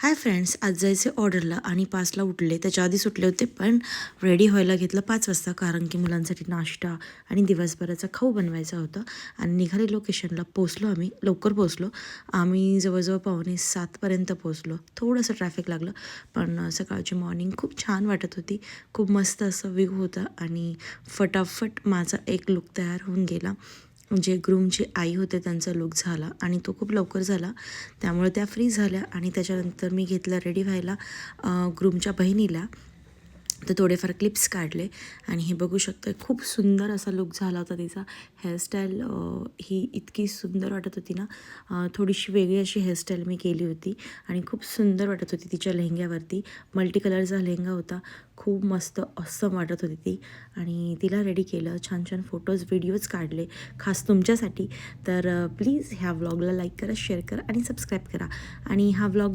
Hi friends, आज जायचे ऑर्डरला आणि 5ला उठले. त्याच्या आधी सुटले होते, पण रेडी व्हायला घेतलं 5 वाजता, कारण की मुलांसाठी नाश्ता आणि दिवसभराचा खाऊ बनवायचा होता. आणि निघाले लोकेशनला. पोचलो आम्ही, लवकर पोचलो. आम्ही जवळजवळ 6:45पर्यंत पोचलो. थोडंसं ट्रॅफिक लागलं, पण सकाळची मॉर्निंग खूप छान वाटत होती. खूप मस्त असं व्ह्यू होता आणि फटाफट माझा एक लुक तयार होऊन गेला. जे ग्रूमची आई होते त्यांचा लुक झाला आणि तो खूप लवकर झाला, त्यामुळे त्या फ्री झाल्या. आणि त्याच्यानंतर मी घेतलं रेडी व्हायला ग्रूमच्या बहिणीला. तर थोडेफार क्लिप्स काढले आणि हे बघू शकतो, खूप सुंदर असा लुक झाला होता तिचा. हेअरस्टाईल ही इतकी सुंदर वाटत होती ना. थोडीशी वेगळी अशी हेअरस्टाईल मी केली होती आणि खूप सुंदर वाटत होती तिच्या लेहंग्यावरती. मल्टी कलरचा लेहंगा होता, खूप मस्त ऑसम वाटत होती ती. आणि तिला रेडी केलं, छान छान फोटोज व्हिडिओज काढले खास तुमच्यासाठी. तर प्लीज ह्या व्लॉगला लाईक करा, शेअर करा आणि सबस्क्राईब करा. आणि हा व्लॉग